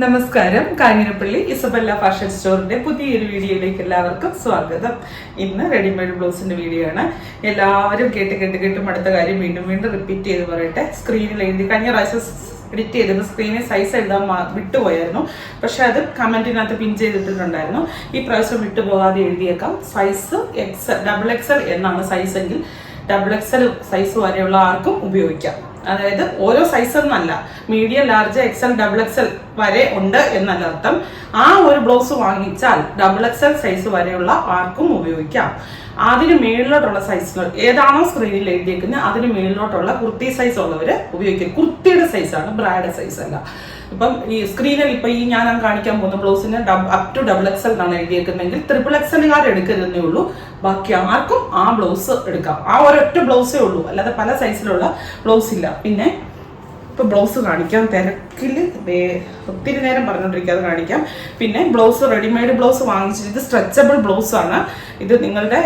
നമസ്കാരം. Kanjirappally Isabella fashion സ്റ്റോറിന്റെ പുതിയൊരു വീഡിയോയിലേക്ക് എല്ലാവർക്കും സ്വാഗതം. ഇന്ന് റെഡിമെയ്ഡ് ബ്ലൗസിന്റെ വീഡിയോ ആണ്. എല്ലാവരും കേട്ട് അടുത്ത കാര്യം വീണ്ടും റിപ്പീറ്റ് ചെയ്ത് പറയട്ടെ. സ്ക്രീനിൽ എഴുതി കഴിഞ്ഞ പ്രാവശ്യം എഡിറ്റ് ചെയ്തത് സ്ക്രീനിൽ സൈസ് എഴുതാൻ വിട്ടുപോയായിരുന്നു. പക്ഷെ അത് കമന്റിനകത്ത് പിൻ ചെയ്തിട്ടുണ്ടായിരുന്നു. ഈ പ്രാവശ്യം വിട്ടുപോകാതെ എഴുതിയേക്കാം. സൈസ് XL എന്നാണ് സൈസ് എങ്കിൽ XXL സൈസ് വരെയുള്ള ആർക്കും ഉപയോഗിക്കാം. അതായത് ഓരോ സൈസ് എന്നല്ല, മീഡിയം, ലാർജ്, XL, XXL വരെ ഉണ്ട് എന്നല്ല അർത്ഥം. ആ ഒരു ബ്ലൗസ് വാങ്ങിച്ചാൽ XXL സൈസ് വരെയുള്ള ആർക്കും ഉപയോഗിക്കാം. അതിന് മേളിലോട്ടുള്ള സൈസുകൾ ഏതാണോ സ്ക്രീനിൽ എഴുതിയേക്കുന്നത് അതിന് മേളിലോട്ടുള്ള കുർത്തി സൈസ് ഉള്ളവര് ഉപയോഗിക്കും. കുർത്തിയുടെ സൈസാണ്, ബ്രാഡ് സൈസ് അല്ല. ഇപ്പം ഈ സ്ക്രീനിൽ ഇപ്പൊ ഈ ഞാൻ കാണിക്കാൻ പോകുന്ന ബ്ലൗസിന് അപ് ടു XXL എന്നാണ് എഴുതിയേക്കുന്നതെങ്കിൽ XXL എടുക്കുന്നതേ ഉള്ളൂ. ബാക്കി ആർക്കും ആ ബ്ലൗസ് എടുക്കാം. ആ ഒരൊറ്റ ബ്ലൗസേ ഉള്ളൂ, അല്ലാതെ പല സൈസിലുള്ള ബ്ലൗസ് ഇല്ല. പിന്നെ ഇപ്പൊ ബ്ലൗസ് കാണിക്കാം. തിരക്കില് ഒത്തിരി നേരം പറഞ്ഞുകൊണ്ടിരിക്കാതെ കാണിക്കാം. പിന്നെ ബ്ലൗസ്, റെഡിമെയ്ഡ് ബ്ലൗസ് വാങ്ങിച്ചിട്ട് ഇത് സ്ട്രെച്ചബിൾ ബ്ലൗസ് ആണ്. ഇത് നിങ്ങളുടെ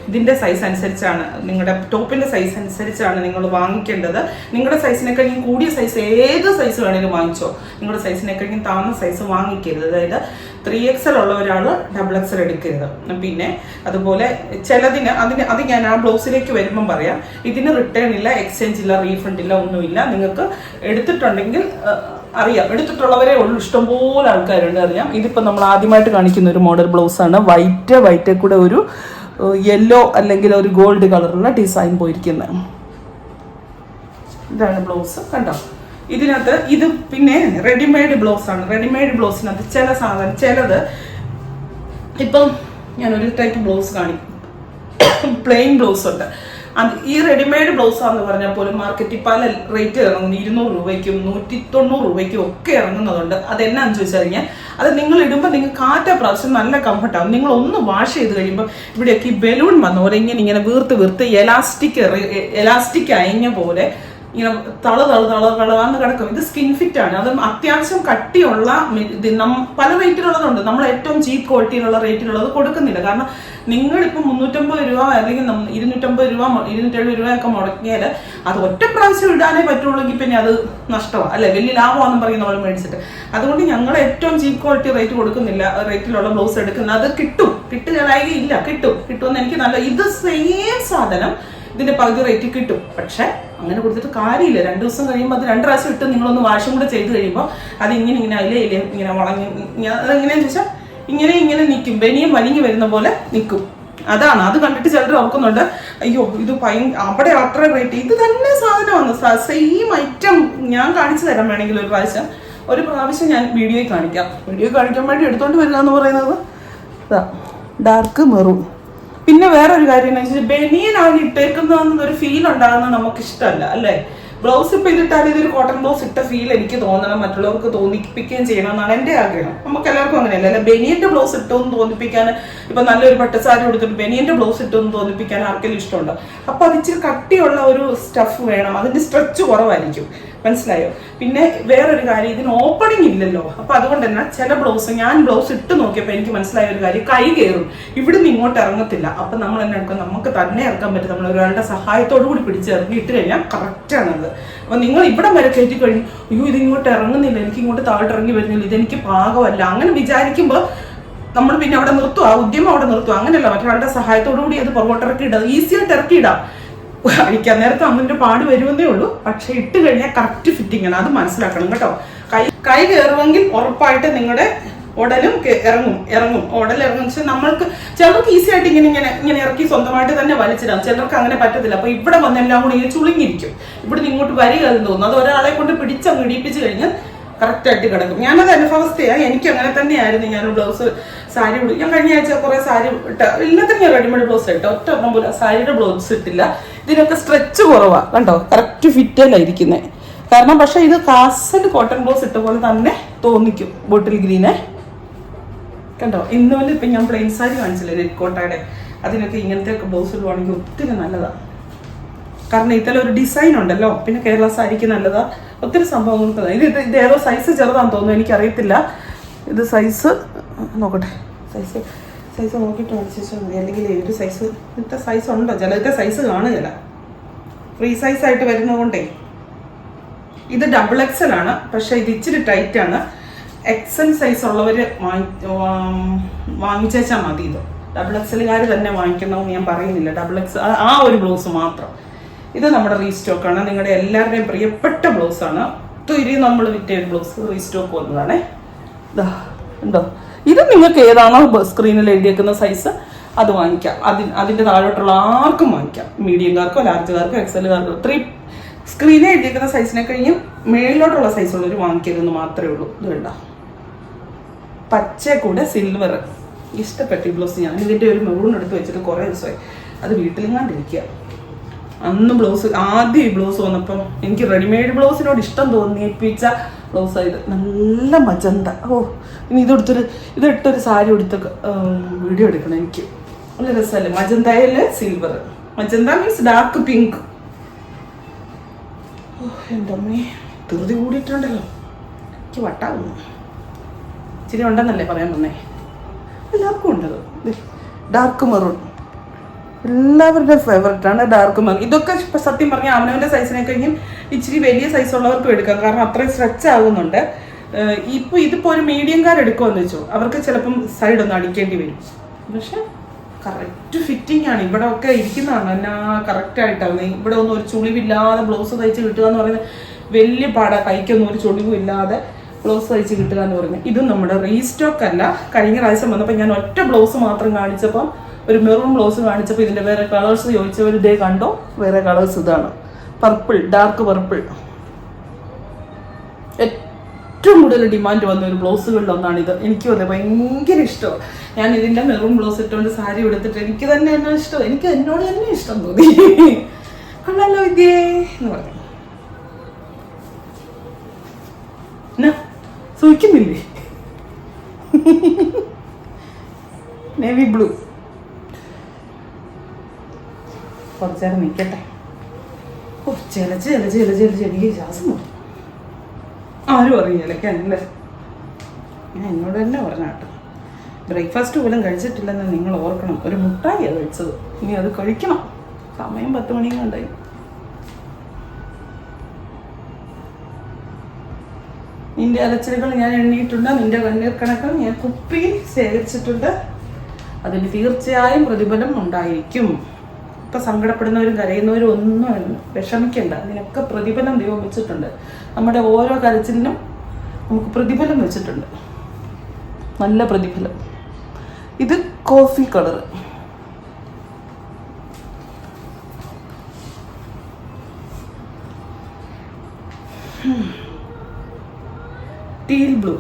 ഇതിന്റെ സൈസ് അനുസരിച്ചാണ്, നിങ്ങളുടെ ടോപ്പിന്റെ സൈസ് അനുസരിച്ചാണ് നിങ്ങൾ വാങ്ങിക്കേണ്ടത്. നിങ്ങളുടെ സൈസിനെക്കഴിഞ്ഞും കൂടിയ സൈസ് ഏത് സൈസ് വേണമെങ്കിലും വാങ്ങിച്ചോ. നിങ്ങളുടെ സൈസിനെക്കഴിഞ്ഞും താഴ്ന്ന സൈസ് വാങ്ങിക്കരുത്. അതായത് 3XL ഉള്ള ഒരാൾ XXL എടുക്കരുത്. പിന്നെ അതുപോലെ ചിലതിന് അത് ഞാൻ ആ ബ്ലൗസിലേക്ക് വരുമ്പം പറയാം. ഇതിന് റിട്ടേൺ ഇല്ല, എക്സ്ചേഞ്ച് ഇല്ല, റീഫണ്ട് ഇല്ല, ഒന്നുമില്ല. നിങ്ങൾക്ക് എടുത്തിട്ടുണ്ടെങ്കിൽ അറിയാം, എടുത്തിട്ടുള്ളവരെ ഉള്ളൂ. ഇഷ്ടംപോലെ ആൾക്കാരുണ്ട്, അറിയാം. ഇതിപ്പോൾ നമ്മൾ ആദ്യമായിട്ട് കാണിക്കുന്ന ഒരു മോഡൽ ബ്ലൗസാണ്. വൈറ്റ് കൂടെ ഒരു യെല്ലോ അല്ലെങ്കിൽ ഒരു ഗോൾഡ് കളറുള്ള ഡിസൈൻ പോയിരിക്കുന്നത്. ഇതാണ് ബ്ലൗസ്, കണ്ടോ. ഇതിനകത്ത് ഇത് പിന്നെ റെഡിമെയ്ഡ് ബ്ലൗസ് ആണ്. റെഡിമെയ്ഡ് ബ്ലൗസിനകത്ത് ചില സാധനം, ചിലത് ഇപ്പം ഞാനൊരു ടൈപ്പ് ബ്ലൗസ് കാണിക്കും. പ്ലെയിൻ ബ്ലൗസ് ഉണ്ട്. അത് ഈ റെഡിമെയ്ഡ് ബ്ലൗസ് ആണെന്ന് പറഞ്ഞാൽ പോലും മാർക്കറ്റിൽ പല റേറ്റ് ഇറങ്ങുന്നു. 200 രൂപയ്ക്കും 190 രൂപയ്ക്കും ഒക്കെ ഇറങ്ങുന്നതുണ്ട്. അതെന്നാന്ന് ചോദിച്ചാൽ കഴിഞ്ഞാൽ അത് നിങ്ങൾ ഇടുമ്പോൾ നിങ്ങൾക്ക് കാറ്റ പ്രാവശ്യം നല്ല കംഫർട്ടാവും. നിങ്ങൾ ഒന്ന് വാഷ് ചെയ്ത് കഴിയുമ്പോൾ ഇവിടെയൊക്കെ ഈ ബലൂൺ വന്ന പോലെ ഇങ്ങനെ വീർത്ത് എലാസ്റ്റിക് അയഞ്ഞ പോലെ ഇങ്ങനെ തളന്ന് കിടക്കും. ഇത് സ്കിൻ ഫിറ്റ് ആണ്. അത് അത്യാവശ്യം കട്ടിയുള്ള പല റേറ്റിലുള്ളതുണ്ട്. നമ്മൾ ഏറ്റവും ചീപ്പ് ക്വാളിറ്റിയിലുള്ള റേറ്റിലുള്ളത് കൊടുക്കുന്നില്ല. കാരണം നിങ്ങളിപ്പോൾ 350 രൂപ അല്ലെങ്കിൽ 250 രൂപ 270 രൂപയൊക്കെ മുടക്കിയാൽ അത് ഒറ്റ പ്രാവശ്യം ഇടാനേ പറ്റുള്ളൂങ്കിൽ പിന്നെ അത് നഷ്ടമാണ്, അല്ലെ, വലിയ ലാഭമാണെന്ന് പറയുന്ന പോലെ മേടിച്ചിട്ട്. അതുകൊണ്ട് ഞങ്ങൾ ഏറ്റവും ചീപ്പ് ക്വാളിറ്റി റേറ്റ് കൊടുക്കുന്നില്ല. റേറ്റിലുള്ള ബ്ലൗസ് എടുക്കുന്നത് അത് കിട്ടുമെന്ന് എനിക്ക് നല്ല, ഇത് സെയിം സാധനം ഇതിന്റെ പകുതി റേറ്റ് കിട്ടും. പക്ഷെ അങ്ങനെ കൊടുത്തിട്ട് കാര്യമില്ല. 2 ദിവസം കഴിയുമ്പോൾ അത് 2 പ്രാവശ്യം ഇട്ട് നിങ്ങളൊന്ന് വാഷും കൂടെ ചെയ്ത് കഴിയുമ്പോൾ അത് ഇങ്ങനെ ഇങ്ങനെ വളഞ്ഞ് അതെങ്ങനെയാന്ന് ചോദിച്ചാൽ ഇങ്ങനെ നിൽക്കും. ബനിയം വലിഞ്ഞു വരുന്ന പോലെ നിൽക്കും. അതാണ് അത് കണ്ടിട്ട് ചിലർ ഓർക്കുന്നുണ്ട്, അയ്യോ ഇത് അവിടെ അത്ര റേറ്റ്. ഇത് തന്നെ സാധനമാണ്, സെയിം ഐറ്റം. ഞാൻ കാണിച്ചു തരാൻ വേണമെങ്കിൽ ഒരു പ്രാവശ്യം ഞാൻ വീഡിയോയിൽ കാണിക്കാൻ വേണ്ടി എടുത്തോണ്ട് വരിക എന്ന് പറയുന്നത് ഡാർക്ക് മെറൂൺ. പിന്നെ വേറൊരു കാര്യം എന്ന് വെച്ചാൽ ബനിയനാണ് ഇട്ടേക്കുന്നതെന്നൊരു ഫീൽ ഉണ്ടാകുന്നത് നമുക്ക് ഇഷ്ടമല്ല, അല്ലേ. ബ്ലൗസ് ഇപ്പം ഇതിട്ടാൽ ഇതൊരു കോട്ടൺ ബ്ലൗസ് ഇട്ട ഫീൽ എനിക്ക് തോന്നണം, മറ്റുള്ളവർക്ക് തോന്നിപ്പിക്കുകയും ചെയ്യണം എന്നാണ് എൻ്റെ ആഗ്രഹം. നമുക്ക് എല്ലാവർക്കും അങ്ങനെയല്ല, അല്ലെ. ബനിയന്റെ ബ്ലൗസ് ഇട്ടൊന്ന് തോന്നിപ്പിക്കാൻ, ഇപ്പൊ നല്ലൊരു പട്ടുസാരി കൊടുത്തിട്ട് ബനിയന്റെ ബ്ലൗസ് ഇട്ടൊന്ന് തോന്നിപ്പിക്കാൻ ആർക്കെങ്കിലും ഇഷ്ടമുണ്ടോ? അപ്പൊ അത് ഇച്ചിരി കട്ടിയുള്ള ഒരു സ്റ്റഫ് വേണം, അതിന്റെ സ്ട്രെച്ച് കുറവായിരിക്കും, മനസ്സിലായോ. പിന്നെ വേറൊരു കാര്യം, ഇതിന് ഓപ്പണിംഗ് ഇല്ലല്ലോ. അപ്പൊ അതുകൊണ്ട് തന്നെ ചില ബ്ലൗസ് ഞാൻ ബ്ലൗസ് ഇട്ട് നോക്കിയപ്പോൾ എനിക്ക് മനസ്സിലായ ഒരു കാര്യം, കൈ കയറും, ഇവിടുന്ന് ഇങ്ങോട്ട് ഇറങ്ങത്തില്ല. അപ്പൊ നമ്മൾ തന്നെ എടുക്കാം, നമുക്ക് തന്നെ ഇറക്കാൻ പറ്റും. നമ്മൾ ഒരാളുടെ സഹായത്തോടു കൂടി പിടിച്ച് ഇറങ്ങി ഇട്ട് കഴിഞ്ഞാൽ കറക്റ്റാണത്. അപ്പൊ നിങ്ങൾ ഇവിടെ വരെ കയറ്റി കഴിഞ്ഞു, അയ്യോ ഇത് ഇങ്ങോട്ട് ഇറങ്ങുന്നില്ല, എനിക്ക് ഇങ്ങോട്ട് താഴോട്ട് ഇറങ്ങി വരുന്നില്ല, ഇതെനിക്ക് പാകമല്ല, അങ്ങനെ വിചാരിക്കുമ്പോൾ നമ്മൾ പിന്നെ അവിടെ നിർത്തുക, ആ ഉദ്യമം അവിടെ നിർത്തുക. അങ്ങനെയല്ല, മറ്റൊരാളുടെ സഹായത്തോടു കൂടി അത് പുറകോട്ട് ഇറക്കിയിടാം, ഈസിയായിട്ട് ഇറക്കിയിടാം. അടിക്കാൻ നേരത്തെ അന്നിന്റെ പാട് വരുമെന്നേ ഉള്ളൂ. പക്ഷെ ഇട്ട് കഴിഞ്ഞാൽ കറക്റ്റ് ഫിറ്റിംഗ് ആണ്, അത് മനസ്സിലാക്കണം കേട്ടോ. കൈ കയറുമെങ്കിൽ ഉറപ്പായിട്ട് നിങ്ങളുടെ ഉടലും ഇറങ്ങും. ഉടൽ ഇറങ്ങും വെച്ചാൽ നമ്മൾക്ക് ചിലർക്ക് ഈസി ആയിട്ട് ഇങ്ങനെ ഇറക്കി സ്വന്തമായിട്ട് തന്നെ വലിച്ചിടാം. ചിലർക്ക് അങ്ങനെ പറ്റത്തില്ല. അപ്പൊ ഇവിടെ വന്നെല്ലാം കൂടി ഇങ്ങനെ ചുളുങ്ങിയിരിക്കും. ഇവിടെ ഇങ്ങോട്ട് വരികയെന്ന് തോന്നുന്നു. അത് ഒരാളെ കൊണ്ട് പിടിച്ചങ്ങ് ഇടിപ്പിച്ച് കഴിഞ്ഞാൽ കറക്റ്റ് ആയിട്ട് കിടക്കും. ഞാനത് അനുഭവസ്ഥയാണ്, എനിക്ക് അങ്ങനെ തന്നെയായിരുന്നു. ഞാൻ ബ്ലൗസ് സാരി ഞാൻ കഴിഞ്ഞ ആഴ്ച കുറെ സാരി ഇട്ട, എല്ലാത്തിനും ഞാൻ റെഡിമെയ്ഡ് ബ്ലൗസ് ഇട്ടോ, ഒറ്റ ഒന്നും പോലും സാരിയുടെ ബ്ലൗസ് ഇട്ടില്ല. ഇതിനൊക്കെ സ്ട്രെച്ച് കുറവാണ്, കണ്ടോ, കറക്റ്റ് ഫിറ്റല്ലായിരിക്കുന്നത്. കാരണം പക്ഷെ ഇത് കാസൽ കോട്ടൺ ബ്ലൗസ് ഇട്ട പോലെ തന്നെ തോന്നിക്കും. ബോട്ടിൽ ഗ്രീനെ കണ്ടോ. ഇന്നുപോലെ ഇപ്പം ഞാൻ പ്ലെയിൻ സാരി കാണിച്ചില്ലേ, നെറ്റ് കോട്ടയുടെ, അതിനൊക്കെ ഇങ്ങനത്തെ ഒക്കെ ബ്ലൗസ് ഇടുവാണെങ്കിൽ ഒത്തിരി നല്ലതാണ്. കാരണം ഇതിൽ ഒരു ഡിസൈൻ ഉണ്ടല്ലോ. പിന്നെ കേരള സാരിക്ക് നല്ലതാ, ഒത്തിരി സംഭവങ്ങൾക്ക്. ഇത് ഏതോ സൈസ് ചെറുതാണെന്ന് തോന്നുന്നു, എനിക്കറിയത്തില്ല. ഇത് സൈസ് നോക്കട്ടെ, സൈസ് നോക്കിയിട്ട് അനുസരിച്ചാൽ മതി. അല്ലെങ്കിൽ ഏതൊരു സൈസ്, ഇന്നത്തെ സൈസ് ഉണ്ടോ, ചിലത്തെ സൈസ് കാണുകയില്ല, ഫ്രീ സൈസ് ആയിട്ട് വരുന്നതുകൊണ്ടേ ഇത് XXL ആണ്, പക്ഷെ ഇത് ഇച്ചിരി ടൈറ്റ് ആണ്. XL സൈസ് ഉള്ളവർ വാങ്ങിച്ചാൽ മതി. ഇത് XXLകാർ തന്നെ വാങ്ങിക്കണമെന്ന് ഞാൻ പറയുന്നില്ല. XXL ആ ഒരു ബ്ലൗസ് മാത്രം. ഇത് നമ്മുടെ റീസ്റ്റോക്കാണ്, നിങ്ങളുടെ എല്ലാവരുടെയും പ്രിയപ്പെട്ട ബ്ലൗസാണ്. ഒത്തിരി നമ്മൾ വിറ്റ ഒരു ബ്ലൗസ് റീസ്റ്റോക്ക് വന്നതാണേ. ഇതാ ഉണ്ടോ? ഇത് നിങ്ങൾക്ക് ഏതാണോ സ്ക്രീനിൽ എഴുതിയേക്കുന്ന സൈസ് അത് വാങ്ങിക്കാം. അതിൻ്റെ താഴോട്ടുള്ള ആർക്കും വാങ്ങിക്കാം. മീഡിയംകാർക്കോ ലാർജുകാർക്കോ XLകാർക്കോ. സ്ക്രീനിൽ എഴുതിയേക്കുന്ന സൈസിനെ കഴിഞ്ഞും മേളിലോട്ടുള്ള സൈസുള്ളവർ വാങ്ങിക്കരുതെന്ന് മാത്രമേ ഉള്ളൂ. ഇത് വേണ്ട, പച്ച കൂടെ സിൽവർ. ഇഷ്ടപ്പെട്ട ഈ ബ്ലൗസ് ഞാൻ ഇതിൻ്റെ ഒരു മെറൂൺ എടുത്ത് വെച്ചിട്ട് കുറേ ദിവസമായി. അത് വീട്ടിലെങ്ങാണ്ടിരിക്കുക. അന്ന് ആദ്യം ഈ ബ്ലൗസ് വന്നപ്പം എനിക്ക് റെഡിമെയ്ഡ് ബ്ലൗസിനോട് ഇഷ്ടം തോന്നിപ്പിച്ച ബ്ലൗസായത്. നല്ല മജന്ത. ഇനി ഇതെടുത്തൊരു സാരി എടുത്തൊക്കെ വീഡിയോ എടുക്കണം. എനിക്ക് നല്ല രസമല്ലേ? മജന്തയിൽ silver. Magenta means dark pink. എൻ്റെ അമ്മേ, ധൃതി കൂടിയിട്ടുണ്ടല്ലോ. എനിക്ക് വട്ടാകുന്നു. ഇച്ചിരി ഉണ്ടെന്നല്ലേ പറയാൻ വന്നേ? എല്ലാവർക്കും ഉണ്ടത്. ഡാർക്ക് മെറൂൺ എല്ലാവരുടെയും ഫേവററ്റ് ആണ് ഡാർക്ക് മെറൂൺ. ഇതൊക്കെ സത്യം പറഞ്ഞാൽ അവനവൻ്റെ സൈസിനെ കഴിഞ്ഞും ഇച്ചിരി വലിയ സൈസ് ഉള്ളവർക്കും എടുക്കാം, കാരണം അത്രയും സ്ട്രെച്ച് ആകുന്നുണ്ട്. ഇതിപ്പോൾ ഒരു മീഡിയംകാർ എടുക്കുമെന്ന് വെച്ചോ, അവർക്ക് ചിലപ്പം സൈഡ് ഒന്ന് അടിക്കേണ്ടി വരും. പക്ഷെ കറക്റ്റ് ഫിറ്റിംഗ് ആണ്. ഇവിടെ ഒക്കെ ഇരിക്കുന്നതാണ് എന്നാ കറക്റ്റായിട്ടാണ്. ഇവിടെ ഒന്നും ഒരു ചുളിവില്ലാതെ ബ്ലൗസ് തയ്ച്ച് കിട്ടുക എന്ന് പറയുന്നത് വലിയ പാടാ. കൈക്കൊന്നും ഒരു ചുളിവും ഇല്ലാതെ ബ്ലൗസ് തയ്ച്ച് കിട്ടുക എന്ന് പറയുന്നത്. ഇതും നമ്മുടെ റീസ്റ്റോക്ക് അല്ല. കഴിഞ്ഞ പ്രാവശ്യം വന്നപ്പോൾ ഞാൻ ഒറ്റ ബ്ലൗസ് മാത്രം കാണിച്ചപ്പം, ഒരു മെറൂൺ ബ്ലൗസ് കാണിച്ചപ്പോൾ ഇതിൻ്റെ വേറെ കളേഴ്സ് ചോദിച്ചവർ ഇതേ കണ്ടോ? വേറെ കളേഴ്സ് ഇതാണ്. Purple, dark purple. ഏറ്റവും കൂടുതൽ ഡിമാൻഡ് വന്ന ഒരു ബ്ലൗസുകളിലൊന്നാണിത്. എനിക്കും അതെ ഭയങ്കര ഇഷ്ടമാണ്. ഞാൻ ഇതിൻ്റെ മെറൂൺ ബ്ലൗസ് ഇട്ടുകൊണ്ട് സാരി എടുത്തിട്ട് എനിക്ക് തന്നെ എന്നാ ഇഷ്ടം, എനിക്ക് എന്നോട് തന്നെ ഇഷ്ടം തോന്നി. കൊള്ളാലോ വിദ്യേ എന്ന് പറഞ്ഞു. സൂചിക്കുന്നില്ലേ? Navy blue. കുറച്ചേരം നിൽക്കട്ടെ. എനിക്ക് ശ്വാസം പോകും. ആരും അറിയില്ലല്ലേ? ഞാൻ എന്നോട് തന്നെ പറഞ്ഞ കേട്ടോ. ബ്രേക്ക്ഫാസ്റ്റ് പോലും കഴിച്ചിട്ടില്ലെന്ന് നിങ്ങൾ ഓർക്കണം. ഒരു മുട്ടായിയാണ് കഴിച്ചത്. ഇനി അത് കഴിക്കണം. സമയം 10 മണിയും കണ്ടായി. നിന്റെ അലച്ചിലുകൾ ഞാൻ എണ്ണിയിട്ടുണ്ട്. നിന്റെ കണ്ണീർ കണക്കൾ ഞാൻ കുപ്പിയിൽ ശേഖരിച്ചിട്ടുണ്ട്. അതിന് തീർച്ചയായും പ്രതിഫലം ഉണ്ടായിരിക്കും. ഇപ്പം സങ്കടപ്പെടുന്നവരും കരയുന്നവരും ഒന്നും വിഷമിക്കേണ്ട. അതിനൊക്കെ പ്രതിഫലം ദൈവം വെച്ചിട്ടുണ്ട്. നമ്മുടെ ഓരോ കരച്ചിലിനും നമുക്ക് പ്രതിഫലം വെച്ചിട്ടുണ്ട്, നല്ല പ്രതിഫലം. ഇത് കോഫി കളർ. Teal blue.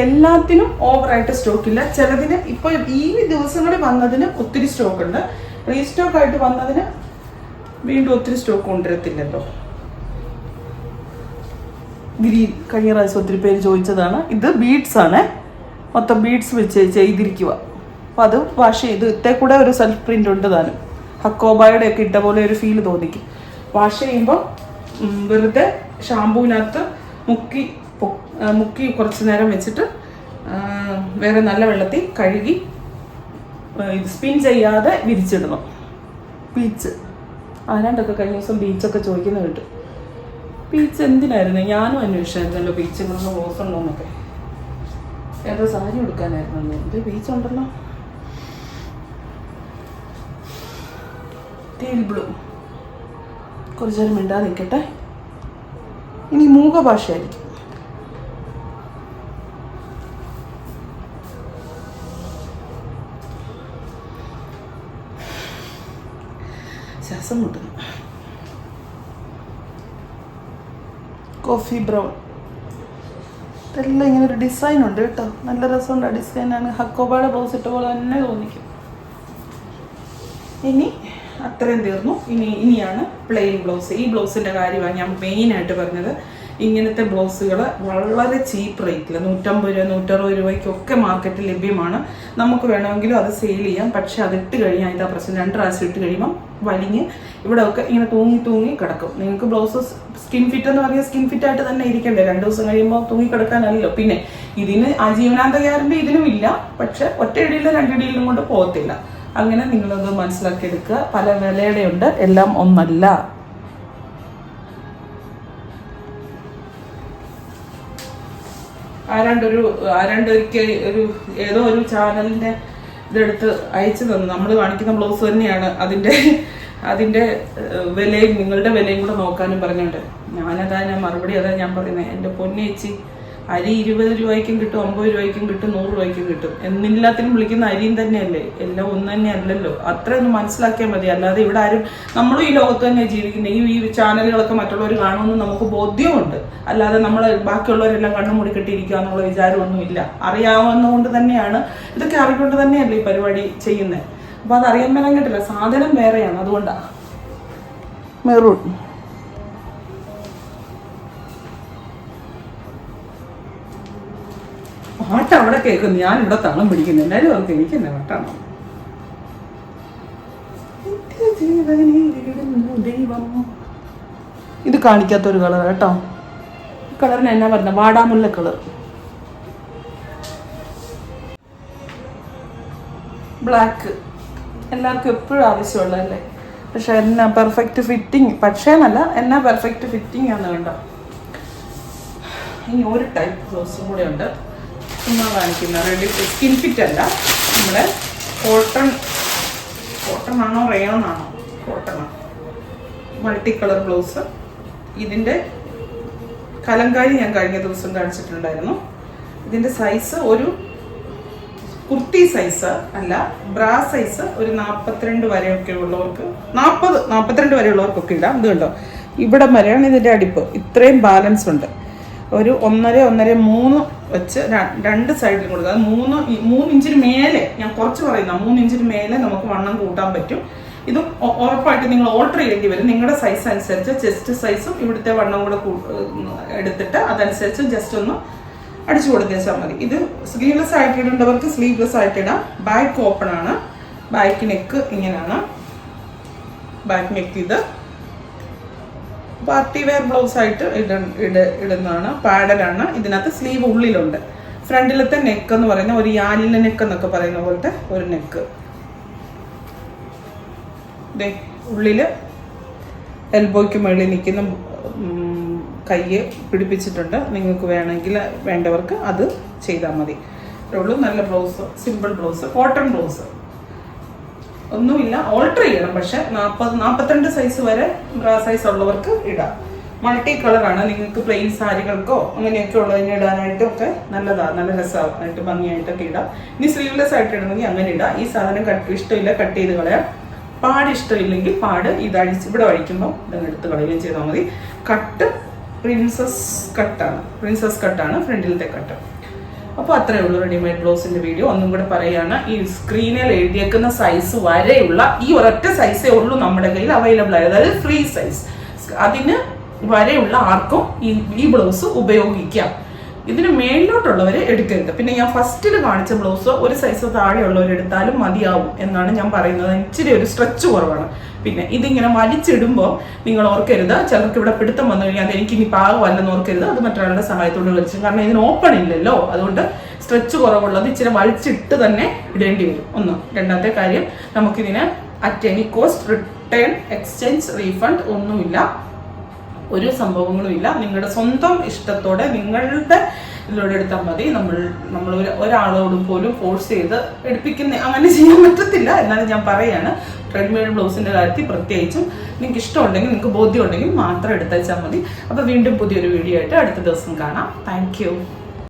എല്ലാത്തിനും ഓവറായിട്ട് സ്റ്റോക്കില്ല. ചിലതിന് ഇപ്പോൾ ഈ ദിവസങ്ങളിൽ വന്നതിന് ഒത്തിരി സ്റ്റോക്ക് ഉണ്ട്. റീസ്റ്റോക്ക് ആയിട്ട് വന്നതിന് വീണ്ടും ഒത്തിരി സ്റ്റോക്ക് കൊണ്ടുവരത്തില്ലല്ലോ. ഗ്രീൻ കഴിഞ്ഞ പ്രാവശ്യം ഒത്തിരി പേര് ചോദിച്ചതാണ്. ഇത് ബീഡ്സ് ആണ്, മൊത്തം ബീഡ്സ് വെച്ച് ചെയ്തിരിക്കുക. അപ്പോൾ അത് വാഷ് ചെയ്ത് ഇത്തേ കൂടെ ഒരു സെൽഫ് പ്രിൻ്റ് ഉണ്ട് താനും. ഹക്കോബായുടെ ഒക്കെ ഇട്ട പോലെ ഒരു ഫീൽ തോന്നിക്കും. വാഷ് ചെയ്യുമ്പോൾ വെറുതെ ഷാമ്പൂവിനകത്ത് മുക്കി കുറച്ച് നേരം വെച്ചിട്ട് വേറെ നല്ല വെള്ളത്തിൽ കഴുകി ഇത് സ്പിൻ ചെയ്യാതെ വിരിച്ചിടണം. ബീച്ച് ആരാണ്ടൊക്കെ കഴിഞ്ഞ ദിവസം ബീച്ചൊക്കെ ചോദിക്കുന്ന കേട്ടു. ബീച്ച് എന്തിനായിരുന്നു? ഞാനും അന്വേഷിച്ചായിരുന്നല്ലോ ബീച്ചുകളൊന്ന് ക്ലോസ് ഉണ്ടോന്നൊക്കെ. ഏതോ സാരി എടുക്കാനായിരുന്നു. ഇത് ബീച്ചുണ്ടല്ലോ. Teal blue. കുറച്ചു നേരം മിണ്ടാതെ നിൽക്കട്ടെ. ഇനി മൂകഭാഷയായിരിക്കും. ശ്വാസം മുട്ടുന്നു. Coffee brown. ഇതെല്ലാം ഇങ്ങനെ ഒരു ഡിസൈൻ ഉണ്ട് കേട്ടോ. നല്ല രസമുണ്ട്. ആ ഡിസൈനാണ്. ഹക്കോബായുടെ ബ്ലൗസ് ഇട്ട പോലെ തന്നെ തോന്നിക്കും. ഇനി അത്രയും തീർന്നു. ഇനിയാണ് പ്ലെയിൻ ബ്ലൗസ്. ഈ ബ്ലൗസിൻ്റെ കാര്യമാണ് ഞാൻ മെയിനായിട്ട് പറഞ്ഞത്. ഇങ്ങനത്തെ ബ്ലൗസുകൾ വളരെ ചീപ്പ് റേറ്റിൽ 150 രൂപ 160 രൂപയ്ക്കൊക്കെ മാർക്കറ്റിൽ ലഭ്യമാണ്. നമുക്ക് വേണമെങ്കിലും അത് സെയിൽ ചെയ്യാം. പക്ഷെ അതിട്ട് കഴിഞ്ഞാൽ ഇതാ പ്രശ്നം. 2 പ്രാവശ്യം ഇട്ട് കഴിയുമ്പം വലിഞ്ഞ് ഇവിടെ ഒക്കെ ഇങ്ങനെ തൂങ്ങി കിടക്കും. നിങ്ങൾക്ക് ബ്ലൗസ് സ്കിൻ ഫിറ്റ് എന്ന് പറഞ്ഞാൽ സ്കിൻ ഫിറ്റ് ആയിട്ട് തന്നെ ഇരിക്കണ്ടേ? 2 ദിവസം കഴിയുമ്പോൾ തൂങ്ങി കിടക്കാനല്ലോ. പിന്നെ ഇതിന് ആജീവനാന്ത ഗ്യാരണ്ടി ഇതിനും ഇല്ല. പക്ഷെ ഒറ്റ ഇടിയിലും 2 ഇടിയിലും കൊണ്ട് പോകത്തില്ല. അങ്ങനെ നിങ്ങളത് മനസ്സിലാക്കിയെടുക്കുക. പല വിലയുടെ ഉണ്ട്, എല്ലാം ഒന്നല്ല. ആരാണ്ടൊരിക്കൽ ഏതോ ഒരു ചാനലിന്റെ ഇതെടുത്ത് അയച്ചു തന്നു. നമ്മൾ കാണിക്കുന്ന ബ്ലൗസ് തന്നെയാണ് അതിന്റെ വിലയും നിങ്ങളുടെ വിലയും കൂടെ നോക്കാനും പറഞ്ഞുണ്ട്. ഞാൻ മറുപടി ഞാൻ പറയുന്നത്, എൻ്റെ പൊന്നേച്ചി, അരി 20 രൂപയ്ക്കും കിട്ടും, 50 രൂപയ്ക്കും കിട്ടും, 100 രൂപയ്ക്കും കിട്ടും. എല്ലാത്തിനും വിളിക്കുന്ന അരിയും തന്നെയല്ലേ, എല്ലാം ഒന്ന് തന്നെ അല്ലല്ലോ. അത്രയൊന്ന് മനസ്സിലാക്കിയാൽ മതി. അല്ലാതെ ഇവിടെ ആരും, നമ്മളും ഈ ലോകത്ത് തന്നെ ജീവിക്കുന്നത്. ഈ ചാനലുകളൊക്കെ മറ്റുള്ളവർ കാണുമെന്ന് നമുക്ക് ബോധ്യമുണ്ട്. അല്ലാതെ നമ്മൾ ബാക്കിയുള്ളവരെല്ലാം കണ്ണു മൂടിക്കെട്ടിയിരിക്കുക എന്നുള്ള വിചാരമൊന്നുമില്ല. അറിയാവുന്നതുകൊണ്ട് തന്നെയാണ്, ഇതൊക്കെ അറിഞ്ഞുകൊണ്ട് തന്നെയല്ലേ ഈ പരിപാടി ചെയ്യുന്നത്. അപ്പോൾ അത് അറിയാൻ മേലാൻ കേട്ടില്ല, സാധനം വേറെയാണ്. അതുകൊണ്ടാണ് മെറൂൺ. പാട്ട് അവിടെ കേൾക്കുന്നു, ഞാൻ ഇവിടെ താളം പിടിക്കുന്നു. എല്ലാവരും അവർക്ക് എനിക്ക് തന്നെ പാട്ടാണോ? ഇത് കാണിക്കാത്തൊരു കളർ കേട്ടോ. ഈ കളറിന് എന്നാ പറഞ്ഞ വാടാമുല്ല കളർ. ബ്ലാക്ക് എല്ലാവർക്കും എപ്പോഴും ആവശ്യമുള്ളതല്ലേ. പക്ഷെ എന്നാ പെർഫെക്റ്റ് ഫിറ്റിങ്, പക്ഷേ എന്നല്ല, എന്നാ പെർഫെക്റ്റ് ഫിറ്റിംഗ് ആണ് വേണ്ട. ഇനി ഒരു ടൈപ്പ് ബ്ലൗസും കൂടെ ഉണ്ട്. ചുമ്മാ കാണിക്കുന്ന റെഡി സ്കിൻ ഫിറ്റ് അല്ല, നമ്മുടെ കോട്ടൺ ആണോ റയോൺ ആണോ, കോട്ടണാണ്. Multi colour blouse. ഇതിൻ്റെ കലങ്കാരി ഞാൻ കഴിഞ്ഞ ദിവസം കാണിച്ചിട്ടുണ്ടായിരുന്നു. ഇതിൻ്റെ സൈസ് ഒരു കുർത്തി സൈസ് അല്ല, ബ്രാ സൈസ് ഒരു 42 വരെയൊക്കെ ഉള്ളവർക്ക്, 42 വരെ ഉള്ളവർക്കൊക്കെ ഇടാം. ഇത് കണ്ടോ, ഇവിടെ വരെയാണ് ഇതിൻ്റെ അടിപ്പ്. ഇത്രയും ബാലൻസ് ഉണ്ട്. ഒരു 1.5 3 വെച്ച് രണ്ട് സൈഡിലും കൊടുക്കുക. അത് 3 ഇഞ്ചിന് മേലെ, ഞാൻ കുറച്ച് പറയുന്ന 3 ഇഞ്ചിന് മേലെ നമുക്ക് വണ്ണം കൂട്ടാൻ പറ്റും. ഇത് ഉറപ്പായിട്ട് നിങ്ങൾ ഓൾട്ടർ ചെയ്യേണ്ടി വരും. നിങ്ങളുടെ സൈസ് അനുസരിച്ച് ചെസ്റ്റ് സൈസും ഇവിടുത്തെ വണ്ണം കൂടെ എടുത്തിട്ട് അതനുസരിച്ച് ജസ്റ്റ് ഒന്ന് അടിച്ചു കൊടുത്തേച്ചാൽ മതി. ഇത് സ്ലീവ്ലെസ് ആയിട്ട് ഇടേണ്ടവർക്ക് സ്ലീവ്ലെസ് ആയിട്ട് ഇടാം. ബാക്ക് ഓപ്പൺ ആണ്. ബാക്ക് നെക്ക് ഇങ്ങനെയാണ്. ബാക്ക് നെക്ക് ഇത് പാർട്ടി വെയർ ബ്ലൗസ് ആയിട്ട് ഇടുന്നതാണ്. പാഡലാണ്. ഇതിനകത്ത് സ്ലീവ് ഉള്ളിലുണ്ട്. ഫ്രണ്ടിലത്തെ നെക്ക് എന്ന് പറയുന്ന ഒരു യാലിലെ നെക്ക് എന്നൊക്കെ പറയുന്ന പോലത്തെ ഒരു നെക്ക്. ഉള്ളില് എൽബോയ്ക്ക് മുകളിൽ നിൽക്കുന്ന കയ്യ് പിടിപ്പിച്ചിട്ടുണ്ട്. നിങ്ങൾക്ക് വേണ്ടവർക്ക് അത് ചെയ്താൽ മതി. ഉള്ളൂ. നല്ല blouse, simple blouse, cotton blouse. ഒന്നുമില്ല, ഓൾട്ടർ ചെയ്യണം. പക്ഷെ 42 സൈസ് വരെ സൈസ് ഉള്ളവർക്ക് ഇടാം. മൾട്ടി കളറാണ്. നിങ്ങൾക്ക് പ്ലെയിൻ സാരികൾക്കോ അങ്ങനെയൊക്കെ ഉള്ളതിന് ഇടാനായിട്ടും ഒക്കെ നല്ലതാണ്, നല്ല രസമായിട്ട് ഭംഗിയായിട്ടൊക്കെ ഇടാം. ഇനി സ്ലീവ്ലെസ് ആയിട്ട് ഇടണമെങ്കിൽ അങ്ങനെ ഇടാം. ഈ സാധനം ഇഷ്ടമില്ല, കട്ട് ചെയ്ത് കളയാം. പാട് ഇഷ്ടമില്ലെങ്കിൽ പാട് ഇവിടെ അഴിക്കുമ്പോൾ ഇതങ്ങ് എടുത്ത് കളയുകയും ചെയ്താൽ മതി. കട്ട് പ്രിൻസസ് കട്ടാണ് ഫ്രണ്ടിലത്തെ കട്ട്. അപ്പോൾ അത്രയേ ഉള്ളൂ റെഡിമെയ്ഡ് ബ്ലൗസിന്റെ വീഡിയോ. ഒന്നും കൂടെ പറയുകയാണ്, ഈ സ്ക്രീനിൽ എഴുതിയേക്കുന്ന സൈസ് വരെയുള്ള ഈ ഒരൊറ്റ സൈസേ ഉള്ളൂ നമ്മുടെ കയ്യിൽ അവൈലബിൾ ആയത്. അതായത് ഫ്രീ സൈസ്. അതിന് വരെയുള്ള ആർക്കും ഈ ബ്ലൗസ് ഉപയോഗിക്കാം. ഇതിന് മേളിലോട്ടുള്ളവർ എടുക്കരുത്. പിന്നെ ഞാൻ ഫസ്റ്റിൽ കാണിച്ച ബ്ലൗസ് ഒരു സൈസ് താഴെയുള്ളവർ എടുത്താലും മതിയാവും എന്നാണ് ഞാൻ പറയുന്നത്. ഇച്ചിരി ഒരു സ്ട്രെച്ച് കുറവാണ്. പിന്നെ ഇതിങ്ങനെ വലിച്ചിടുമ്പോൾ നിങ്ങൾ ഓർക്കരുത്, ചിലർക്ക് ഇവിടെ പിടുത്തം വന്നു കഴിഞ്ഞാൽ അതെനിക്ക് ഇനി പാകമല്ലെന്ന് ഓർക്കരുത്. അത് മറ്റൊരാളുടെ സഹായത്തോട് വലിച്ചു. കാരണം ഇതിന് ഓപ്പൺ ഇല്ലല്ലോ. അതുകൊണ്ട് സ്ട്രെച്ച് കുറവുള്ളത് ഇച്ചിരി വലിച്ചിട്ട് തന്നെ ഇടേണ്ടി വരും. ഒന്ന്. രണ്ടാമത്തെ കാര്യം, നമുക്കിതിന് at any cost return, exchange, refund ഒന്നുമില്ല. ഒരു സംഭവങ്ങളും ഇല്ല. നിങ്ങളുടെ സ്വന്തം ഇഷ്ടത്തോടെ നിങ്ങളുടെ ഇതിലൂടെ എടുത്താൽ മതി. നമ്മൾ ഒരാളോട് പോലും ഫോഴ്സ് ചെയ്ത് എടുപ്പിക്കുന്ന അങ്ങനെ ചെയ്യാൻ പറ്റത്തില്ല. എന്നാലും ഞാൻ പറയാണ്, റെഡിമെയ്ഡ് ബ്ലൗസിന്റെ കാര്യത്തിൽ പ്രത്യേകിച്ചും നിങ്ങൾക്ക് ഇഷ്ടമുണ്ടെങ്കിൽ, നിങ്ങൾക്ക് ബോധ്യം ഉണ്ടെങ്കിൽ മാത്രം എടുത്തയച്ചാൽ മതി. അപ്പോൾ വീണ്ടും പുതിയൊരു വീഡിയോ ആയിട്ട് അടുത്ത ദിവസം കാണാം. Thank you.